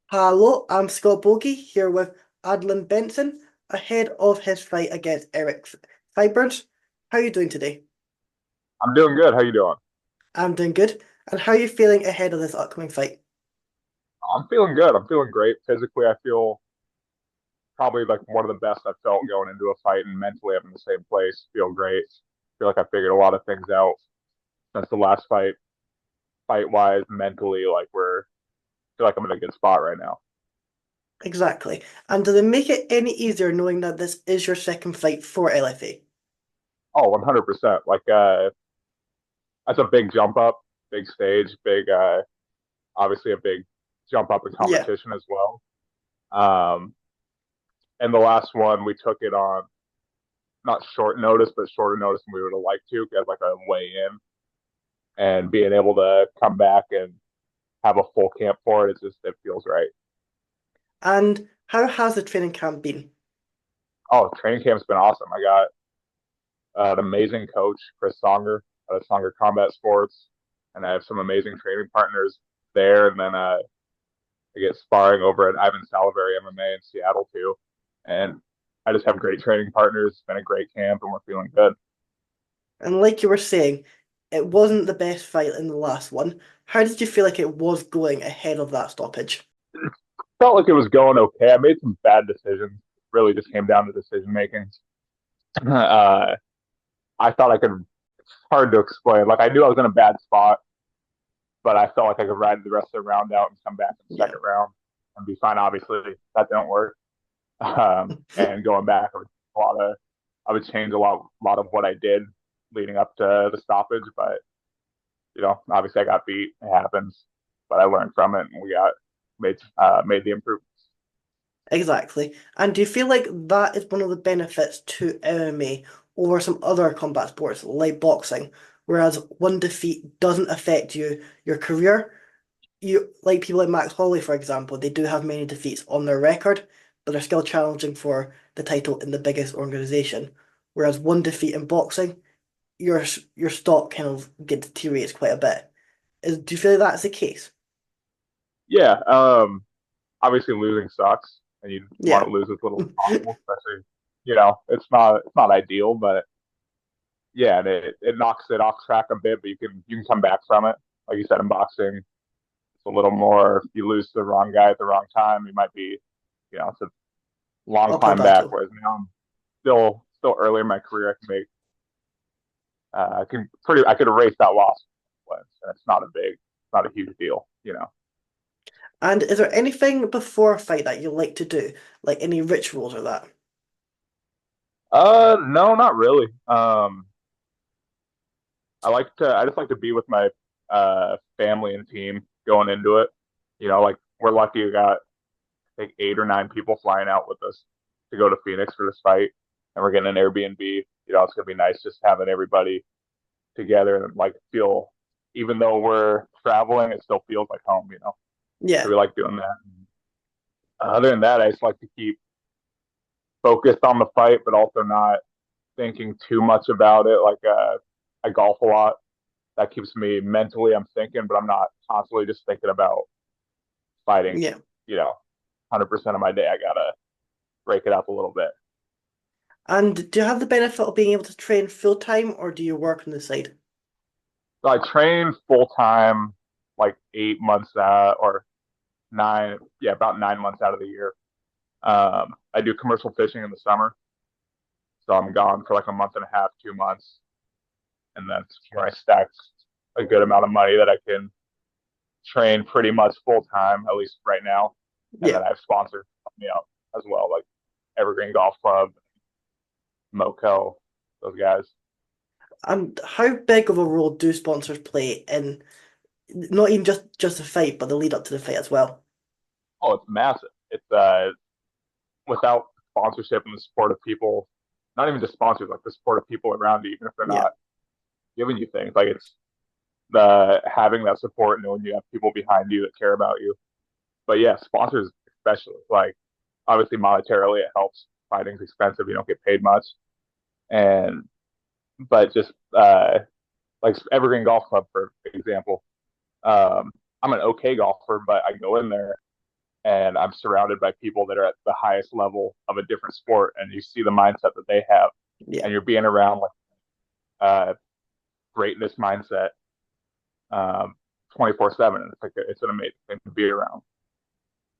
Hello, I'm Scott Bogey here with Adland Bronson ahead of his fight against Eric Fimbers. How are you doing today? I'm doing good. How you doing? I'm doing good. And how are you feeling ahead of this upcoming fight? I'm feeling good. I'm feeling great. Physically, I feel probably like one of the best I've felt going into a fight, and mentally, I'm in the same place. Feel great. Feel like I figured a lot of things out since the last fight, fight wise, mentally. Feel like I'm in a good spot right now. Exactly. And does it make it any easier knowing that this is your second fight for LFA? Oh, 100%. That's a big jump up, big stage, obviously a big jump up in Yeah, competition as well. Um, and the last one we took it on not short notice, but shorter notice than we would have liked to, because like a weigh in and being able to come back and have a full camp for it, it feels right. and how has the training camp been? Oh, training camp's been awesome. I got an amazing coach, Chris Songer, out of Songer Combat Sports, and I have some amazing training partners there. And then I get sparring over at Ivan Salaverry MMA in Seattle too. And I just have great training partners. It's been a great camp, and we're feeling good. And like you were saying, it wasn't the best fight in the last one. How did you feel like it was going ahead of that stoppage? Felt like it was going okay. I made some bad decisions. Really, just came down to decision making. uh, I thought I could. It's hard to explain. Like I knew I was in a bad spot, but I felt like I could ride the rest of the round out and come back in the Yeah. second round and be fine. Obviously, that didn't work. And going back, I would change a lot of what I did leading up to the stoppage. But obviously, I got beat. It happens, but I learned from it, and we got made the improvements. Exactly. And do you feel like that is one of the benefits to MMA over some other combat sports like boxing, whereas one defeat doesn't affect your career? You like people like Max Holloway, for example, they do have many defeats on their record, but they're still challenging for the title in the biggest organization. Whereas one defeat in boxing, your stock kind of get deteriorates quite a bit. Do you feel like that's the case? Yeah. Obviously, losing sucks, and you want Yeah. to lose as little as possible, especially it's not ideal, but yeah, and it knocks it off track a bit, but you can come back from it. Like you said, in boxing, it's a little more. If you lose to the wrong guy at the wrong time, you might be, it's a long Uphill climb back. battle. Whereas now I'm still early in my career. I could erase that loss, and it's not a huge deal. And is there anything before a fight that you like to do? Like any rituals or that? No, not really. I just like to be with my family and team going into it. Like we're lucky we got I think 8 or 9 people flying out with us to go to Phoenix for this fight, and we're getting an Airbnb. It's gonna be nice just having everybody together and like feel, even though we're traveling, it still feels like home. So Yeah. we like doing that. Other than that, I just like to keep focused on the fight, but also not thinking too much about it. I golf a lot. That keeps me mentally. I'm thinking, but I'm not constantly just thinking about fighting. Yeah. 100% of my day, I gotta break it up a little bit. And do you have the benefit of being able to train full time or do you work on the side? So I train full time, like 8 months or nine, yeah, about 9 months out of the year. I do commercial fishing in the summer, so I'm gone for like a month and a half, 2 months, and that's where I stack a good amount of money that I can train pretty much full time, at least right now. And Yeah. then I have sponsors help me out as well, like Evergreen Golf Club, Moco, those guys. And how big of a role do sponsors play in not even just the fight, but the lead up to the fight as well? Oh, it's massive. It's without sponsorship and the support of people, not even just sponsors, like the support of people around you, even if they're Yeah. not giving you things. Like it's the having that support, knowing you have people behind you that care about you. But yeah, sponsors especially, like obviously monetarily it helps. Fighting's expensive, you don't get paid much. And but just like Evergreen Golf Club, for example. I'm an okay golfer, but I go in there and I'm surrounded by people that are at the highest level of a different sport, and you see the mindset that they have, Yeah. and you're being around like uh, greatness mindset, um, 24/7, and it's an amazing thing to be around.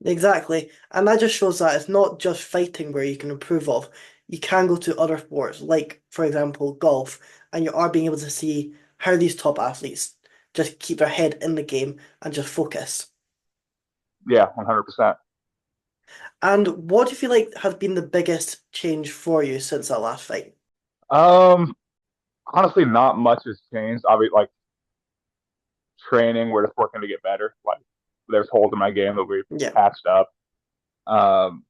Exactly. And that just shows that it's not just fighting where you can improve of. You can go to other sports, like, for example, golf, and you are being able to see how these top athletes just keep their head in the game and just focus. Yeah, 100%. And what do you feel like has been the biggest change for you since that last fight? Um, Honestly, not much has changed. I mean, like training, we're just working to get better. Like there's holes in my game that we've Yeah. patched up. Um,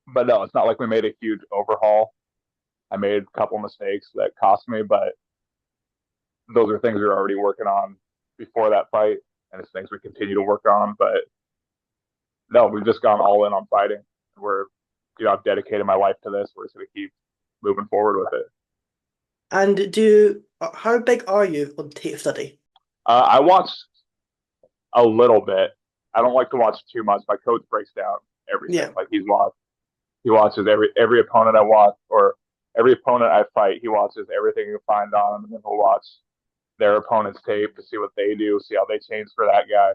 but no, it's not like we made a huge overhaul. I made a couple mistakes that cost me, but those are things we were already working on before that fight, and it's things we continue to work on. But no, we've just gone all in on fighting. We're, I've dedicated my life to this. We're just going to keep moving forward with it. And how big are you on tape study? I watched a little bit. I don't like to watch too much. My coach breaks down everything. Yeah. Like he watches every opponent I watch or every opponent I fight. He watches everything he can find on them, and then he'll watch their opponent's tape to see what they do, see how they change for that guy,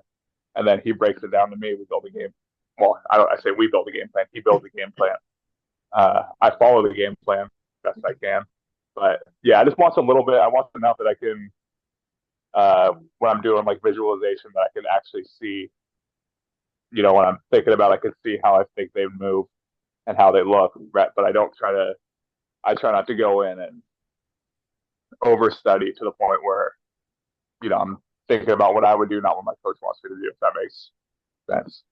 and then he breaks it down to me. We build a game. Well, I say we build a game plan. He builds a game plan. I follow the game plan best I can. But yeah, I just watch a little bit. I watch enough that I can, when I'm doing like visualization, that I can actually see, when I'm thinking about, I can see how I think they move and how they look. Right? But I try not to go in and overstudy to the point where, I'm thinking about what I would do, not what my coach wants me to do, if that makes sense.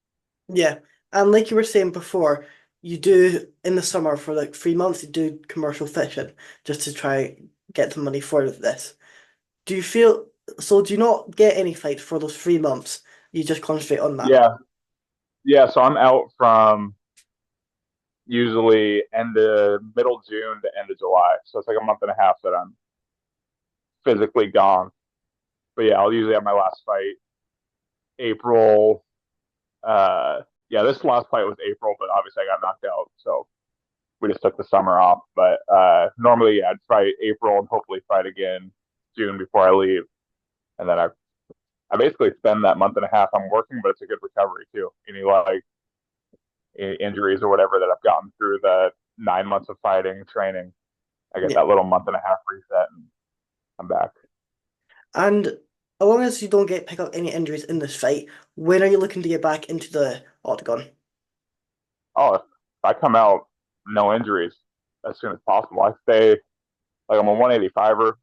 Yeah. And like you were saying before, you do in the summer for like 3 months, you do commercial fishing just to try get the money for this. Do you feel so? Do you not get any fights for those 3 months? You just concentrate on that. Yeah. Yeah. So I'm out from usually end of middle June to end of July. So it's like a month and a half that I'm physically gone. But yeah, I'll usually have my last fight April. Yeah, this last fight was April, but obviously I got knocked out, so we just took the summer off. But normally, yeah, I'd fight April and hopefully fight again June before I leave, and then I basically spend that month and a half I'm working, but it's a good recovery too. Any like injuries or whatever that I've gotten through the 9 months of fighting training, I get Yeah. that little month and a half reset, and I'm back. And as long as you don't get pick up any injuries in this fight, when are you looking to get back into the octagon? Oh, if I come out no injuries as soon as possible, I stay like I'm a 185er.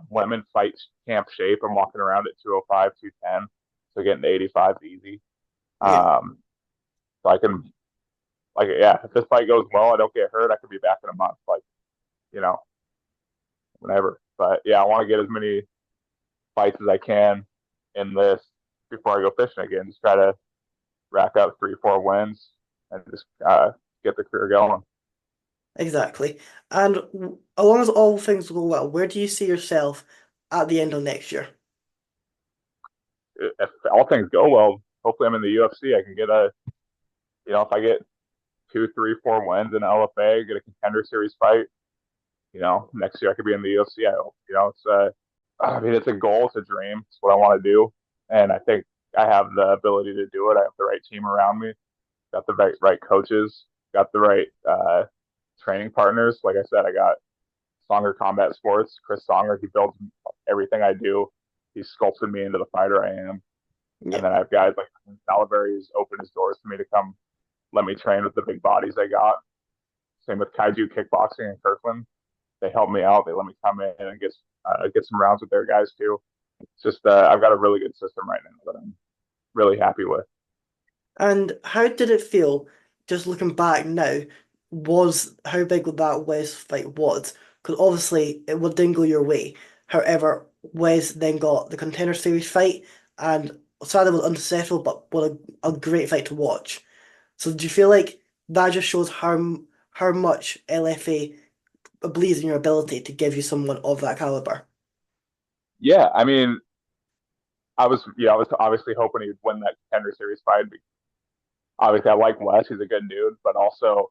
When I'm in fight camp shape, I'm walking around at 205, 210. So getting to 85 is easy. Yeah. Um, so I can, like, yeah, if this fight goes well, I don't get hurt, I could be back in a month, like, you know, whenever. But yeah, I want to get as many fights as I can in this before I go fishing again. Just try to rack up 3, 4 wins and just get the career going. Exactly. And as long as all things go well, where do you see yourself at the end of next year? If all things go well, hopefully I'm in the UFC. I can get if I get 2, 3, 4 wins in LFA, get a contender series fight. Next year I could be in the UFC. I hope. I mean, it's a goal, it's a dream. It's what I want to do, and I think I have the ability to do it. I have the right team around me, got the right coaches, got the right training partners. Like I said, I got Songer Combat Sports, Chris Songer. He builds everything I do. He sculpted me into the fighter I am. And Yeah. then I have guys like Salaberry's opened his doors to me to come let me train with the big bodies I got. Same with Kaiju Kickboxing in Kirkland. They help me out. They let me come in and get some rounds with their guys too. It's just I've got a really good system right now that I'm really happy with. And how did it feel, just looking back now, was how big that Wes fight was? Because obviously didn't go your way. However, Wes then got the Contender Series fight, and sadly was unsettled, but what a great fight to watch. So do you feel like that just shows how much LFA believes in your ability to give you someone of that caliber? Yeah, I mean, I was obviously hoping he'd win that contender series fight Obviously, I like Wes; he's a good dude, but also,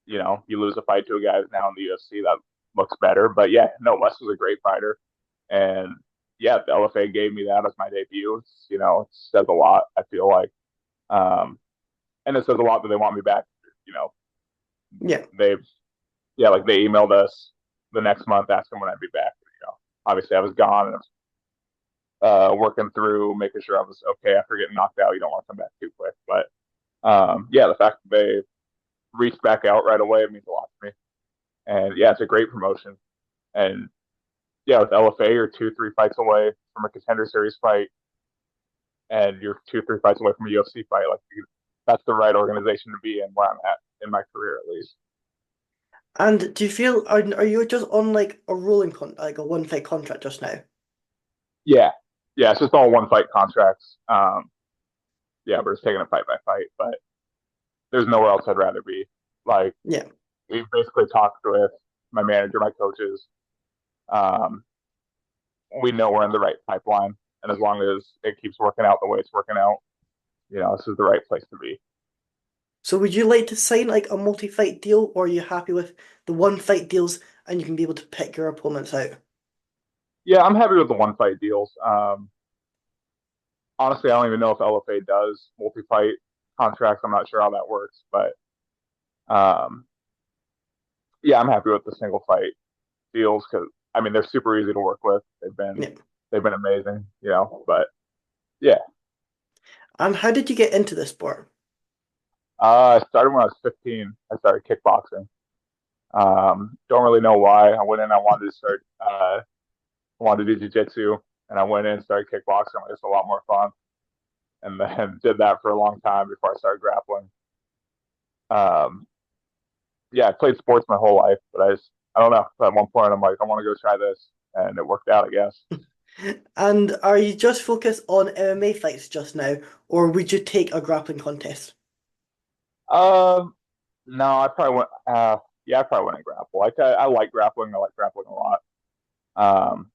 you lose a fight to a guy who's now in the UFC that looks better. But yeah, no, Wes was a great fighter, and yeah, the LFA gave me that as my debut. It says a lot. I feel like, um, and it says a lot that they want me back. You know, Yeah. they've yeah, like they emailed us the next month asking when I'd be back. Obviously I was gone and working through making sure I was okay after getting knocked out. You don't want to come back too quick, but yeah, the fact that they reached back out right away means a lot to me. And yeah, it's a great promotion. And yeah, with LFA, you're 2, 3 fights away from a contender series fight, and you're 2, 3 fights away from a UFC fight. Like that's the right organization to be in where I'm at in my career, at least. And do you feel are you just on like a rolling con like a one fight contract just now? Yeah, yeah, it's just all one fight contracts. Yeah, we're just taking it fight by fight, but there's nowhere else I'd rather be. Like Yeah. we've basically talked with my manager, my coaches. Um, we know we're in the right pipeline, and as long as it keeps working out the way it's working out, this is the right place to be. So would you like to sign like a multi-fight deal, or are you happy with the one fight deals and you can be able to pick your opponents out? Yeah, I'm happy with the one fight deals. Honestly, I don't even know if LFA does multi fight contracts. I'm not sure how that works, but um, yeah, I'm happy with the single fight deals because I mean they're super easy to work with. Yeah. They've been amazing, But yeah, And how did you get into this sport? I started when I was 15. I started kickboxing. Don't really know why. I went in. I wanted to start. Wanted to do jujitsu, and I went in and started kickboxing. It was a lot more fun, and then did that for a long time before I started grappling. Um, yeah, I played sports my whole life, but I don't know. At one point, I'm like, I want to go try this, and it worked out, I guess. And are you just focused on MMA fights just now, or would you take a grappling contest? Um, no, I probably went. Yeah, I probably wouldn't grapple. I like grappling. I like grappling a lot. Um,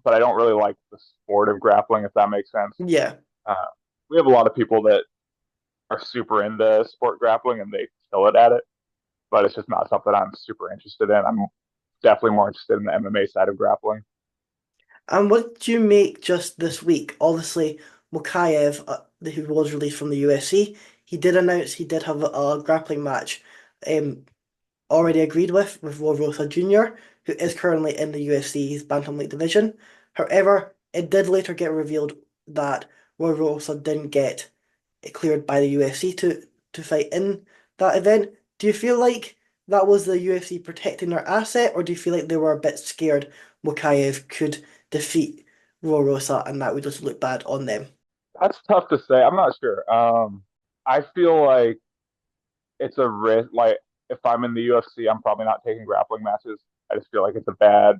but I don't really like the sport of grappling, if that makes sense. Yeah. Uh, we have a lot of people that are super into sport grappling and they kill it at it, but it's just not something I'm super interested in. I'm definitely more interested in the MMA side of grappling. And what did you make just this week? Obviously, Mokaev, who was released from the UFC, he did announce he did have a grappling match um, already agreed with Rosa Jr., who is currently in the UFC's bantamweight division. However, it did later get revealed that Rosa didn't get cleared by the UFC to fight in that event. Do you feel like that was the UFC protecting their asset, or do you feel like they were a bit scared Mokaev could defeat Rosa and that would just look bad on them? That's tough to say. I'm not sure. I feel like it's a risk. Like if I'm in the UFC, I'm probably not taking grappling matches. I just feel like it's a bad.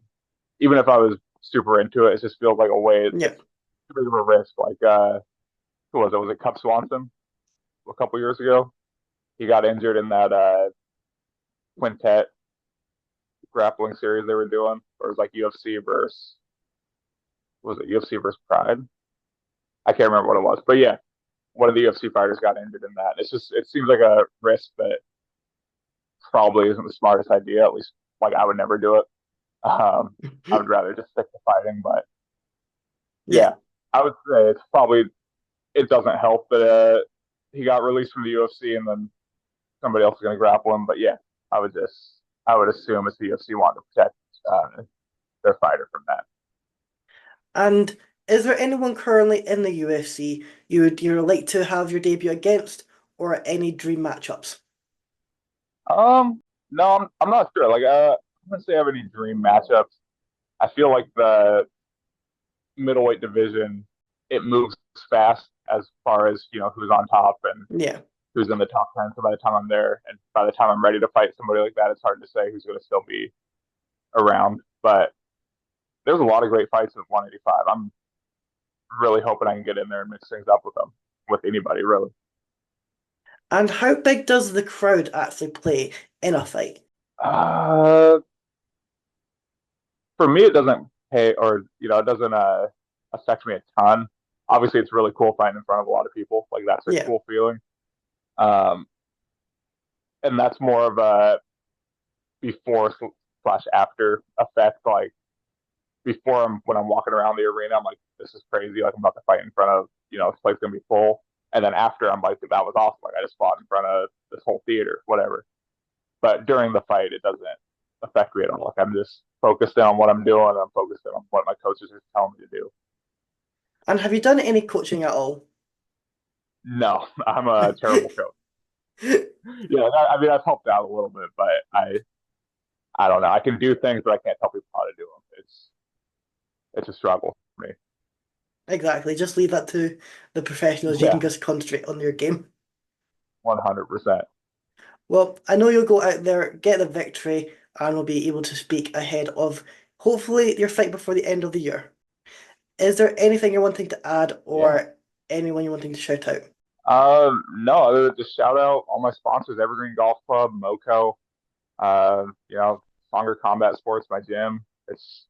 Even if I was super into it, it just feels like a way. Yeah. It's too big of a risk. Like who was it? Was it Cup Swanson a couple years ago? He got injured in that quintet grappling series they were doing. Or it was like UFC versus was it UFC versus Pride? I can't remember what it was, but yeah, one of the UFC fighters got injured in that. It seems like a risk that probably isn't the smartest idea. At least like I would never do it. I would rather just stick to fighting. But Yeah. yeah, I would say it's probably it doesn't help that he got released from the UFC and then somebody else is going to grapple him. But yeah, I would assume it's the UFC wanting to protect their fighter from that. And is there anyone currently in the UFC you'd like to have your debut against, or any dream matchups? No, I'm not sure. Like, I'm gonna say I have any dream matchups. I feel like the middleweight division it moves fast as far as who's on top and Yeah. who's in the top 10. So by the time I'm there and by the time I'm ready to fight somebody like that, it's hard to say who's going to still be around. But there's a lot of great fights at 185. I'm really hoping I can get in there and mix things up with them, with anybody really. And how big does the crowd actually play in a fight? Uh, for me, it doesn't pay or it doesn't affect me a ton. Obviously, it's really cool fighting in front of a lot of people. Like that's a Yeah. cool feeling. Um, and that's more of a before slash after effect. Like before, when I'm walking around the arena, I'm like, this is crazy. Like I'm about to fight in front of, this place gonna be full. And then after, I'm like, that was awesome. Like I just fought in front of this whole theater, whatever. But during the fight, it doesn't affect me at all. Like I'm just focused on what I'm doing. I'm focused on what my coaches are telling me to do. And have you done any coaching at all? No, I'm a terrible coach. Yeah, I mean, I've helped out a little bit, but I don't know. I can do things, but I can't tell people how to do them. It's a struggle for me. Exactly. Just leave that to the professionals. You can Yeah, just concentrate on your game. 100%. Well, I know you'll go out there, get the victory, and will be able to speak ahead of hopefully your fight before the end of the year. Is there anything you're wanting to add Yeah. or anyone you're wanting to shout out? No, other than just shout out all my sponsors: Evergreen Golf Club, Moco, Stronger Combat Sports, my gym. It's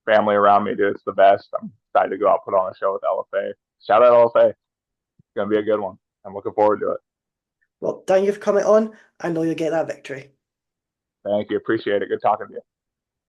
family around me, dude. It's the best. I'm excited to go out and put on a show with LFA. Shout out LFA. It's gonna be a good one. I'm looking forward to it. Well, thank you for coming on. I know you'll get that victory. Thank you. Appreciate it. Good talking to you.